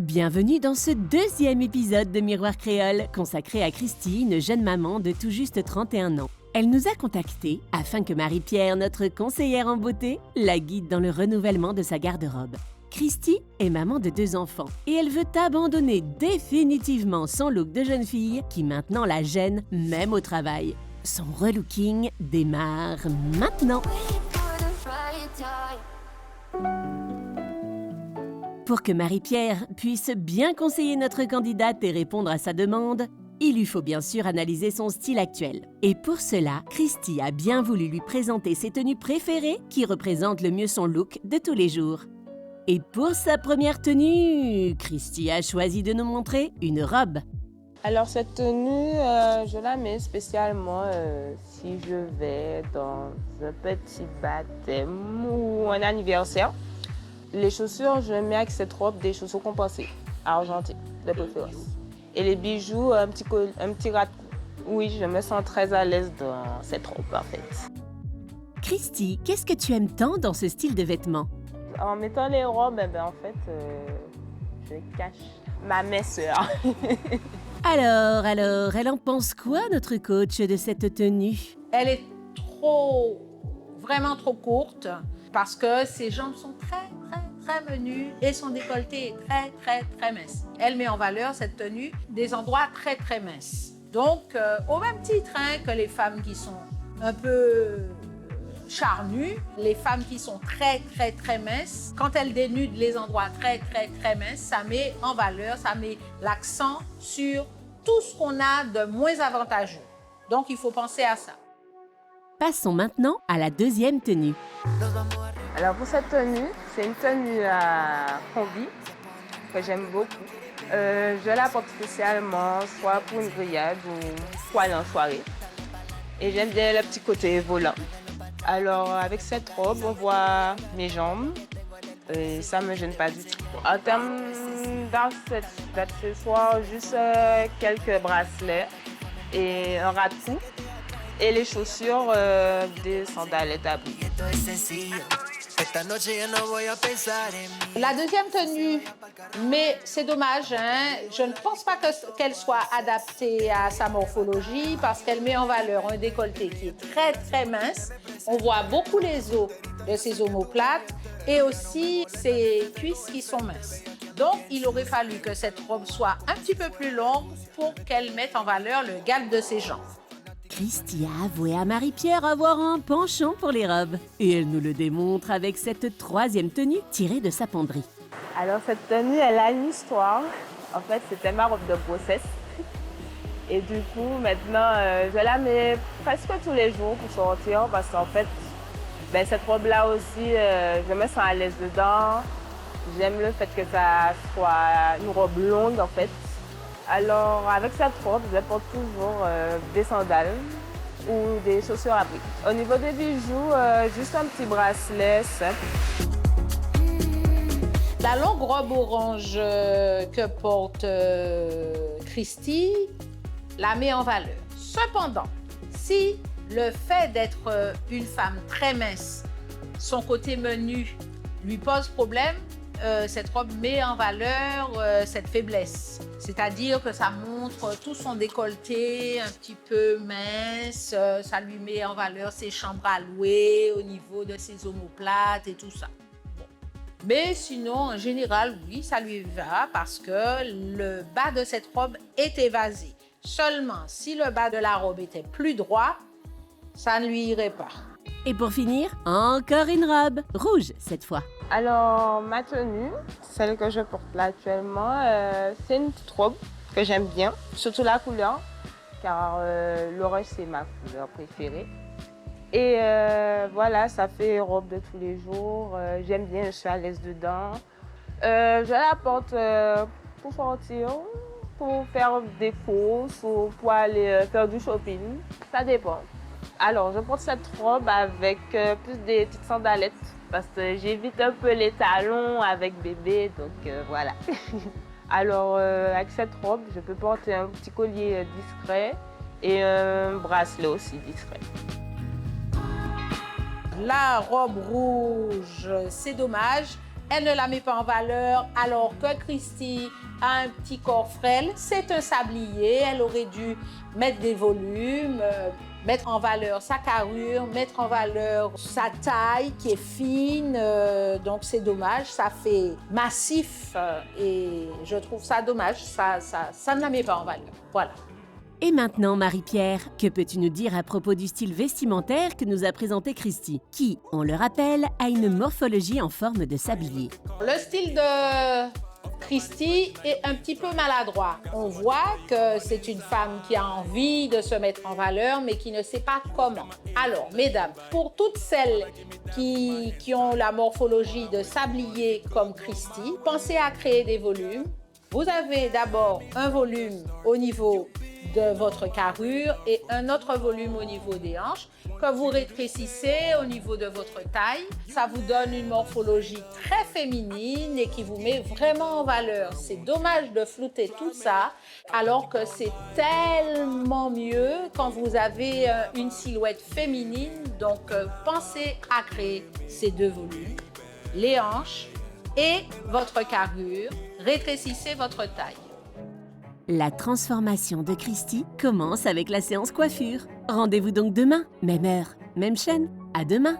Bienvenue dans ce deuxième épisode de Miroir Créole, consacré à Christy, une jeune maman de tout juste 31 ans. Elle nous a contactés afin que Marie-Pierre, notre conseillère en beauté, la guide dans le renouvellement de sa garde-robe. Christy est maman de 2 enfants et elle veut abandonner définitivement son look de jeune fille qui maintenant la gêne même au travail. Son relooking démarre maintenant. Pour que Marie-Pierre puisse bien conseiller notre candidate et répondre à sa demande, il lui faut bien sûr analyser son style actuel. Et pour cela, Christy a bien voulu lui présenter ses tenues préférées qui représentent le mieux son look de tous les jours. Et pour sa première tenue, Christy a choisi de nous montrer une robe. Alors cette tenue, je la mets spécialement si je vais dans un petit baptême ou un anniversaire. Les chaussures, je mets avec cette robe des chaussures compensées, argentées de préférence. Et les bijoux, un petit ras de cou. Oui, je me sens très à l'aise dans cette robe en fait. Christy, qu'est-ce que tu aimes tant dans ce style de vêtements? En mettant les robes, en fait, je cache ma minceur. Alors, elle en pense quoi, notre coach, de cette tenue? Elle est vraiment trop courte parce que ses jambes sont très menues et son décolleté est très mince. Elle met en valeur cette tenue des endroits très minces. Donc, au même titre que les femmes qui sont un peu charnues, les femmes qui sont très minces, quand elles dénudent les endroits très minces, ça met en valeur, ça met l'accent sur tout ce qu'on a de moins avantageux. Donc, il faut penser à ça. Passons maintenant à la deuxième tenue. Alors pour cette tenue, c'est une tenue à combi que j'aime beaucoup. Je la porte spécialement soit pour une grillade ou pour aller en soirée. Et j'aime bien le petit côté volant. Alors avec cette robe, on voit mes jambes et ça ne me gêne pas du tout. En termes d'accessoires, juste quelques bracelets et un ras de cou. Et les chaussures, des sandalettes à bout. La deuxième tenue, mais c'est dommage, je ne pense pas qu'elle soit adaptée à sa morphologie parce qu'elle met en valeur un décolleté qui est très mince. On voit beaucoup les os de ses omoplates et aussi ses cuisses qui sont minces. Donc, il aurait fallu que cette robe soit un petit peu plus longue pour qu'elle mette en valeur le galbe de ses jambes. Christy a avoué à Marie-Pierre avoir un penchant pour les robes. Et elle nous le démontre avec cette troisième tenue tirée de sa penderie. Alors cette tenue, elle a une histoire. En fait, c'était ma robe de grossesse. Et du coup, maintenant, je la mets presque tous les jours pour sortir parce qu'en fait, cette robe-là aussi, je me sens à l'aise dedans. J'aime le fait que ça soit une robe longue, en fait. Alors, avec cette robe, je porte toujours des sandales ou des chaussures à briques. Au niveau des bijoux, juste un petit bracelet simple. La longue robe orange que porte Christy la met en valeur. Cependant, si le fait d'être une femme très mince, son côté menu lui pose problème, cette robe met en valeur cette faiblesse. C'est-à-dire que ça montre tout son décolleté un petit peu mince, ça lui met en valeur ses chambres allouées au niveau de ses omoplates et tout ça. Bon. Mais sinon, en général, oui, ça lui va parce que le bas de cette robe est évasé. Seulement, si le bas de la robe était plus droit, ça ne lui irait pas. Et pour finir, encore une robe, rouge cette fois. Alors, ma tenue, celle que je porte là actuellement, c'est une petite robe que j'aime bien, surtout la couleur, car l'orange, c'est ma couleur préférée. Et voilà, ça fait robe de tous les jours, j'aime bien, je suis à l'aise dedans. Je la porte pour sortir, pour faire des courses ou pour aller faire du shopping, ça dépend. Alors, je porte cette robe avec plus des petites sandalettes parce que j'évite un peu les talons avec bébé, donc voilà. Alors, avec cette robe, je peux porter un petit collier discret et un bracelet aussi discret. La robe rouge, c'est dommage, elle ne la met pas en valeur, alors que Christy a un petit corps frêle. C'est un sablier, elle aurait dû mettre des volumes, mettre en valeur sa carrure, mettre en valeur sa taille qui est fine. Donc c'est dommage, ça fait massif et je trouve ça dommage, ça ne la met pas en valeur. Voilà. Et maintenant, Marie-Pierre, que peux-tu nous dire à propos du style vestimentaire que nous a présenté Christy, qui, on le rappelle, a une morphologie en forme de sablier? Le style de Christy est un petit peu maladroit. On voit que c'est une femme qui a envie de se mettre en valeur, mais qui ne sait pas comment. Alors, mesdames, pour toutes celles qui ont la morphologie de sablier comme Christy, pensez à créer des volumes. Vous avez d'abord un volume au niveau de votre carrure et un autre volume au niveau des hanches que vous rétrécissez au niveau de votre taille. Ça vous donne une morphologie très féminine et qui vous met vraiment en valeur. C'est dommage de flouter tout ça alors que c'est tellement mieux quand vous avez une silhouette féminine. Donc pensez à créer ces deux volumes, les hanches et votre carrure. Rétrécissez votre taille. La transformation de Christy commence avec la séance coiffure. Rendez-vous donc demain, même heure, même chaîne. À demain!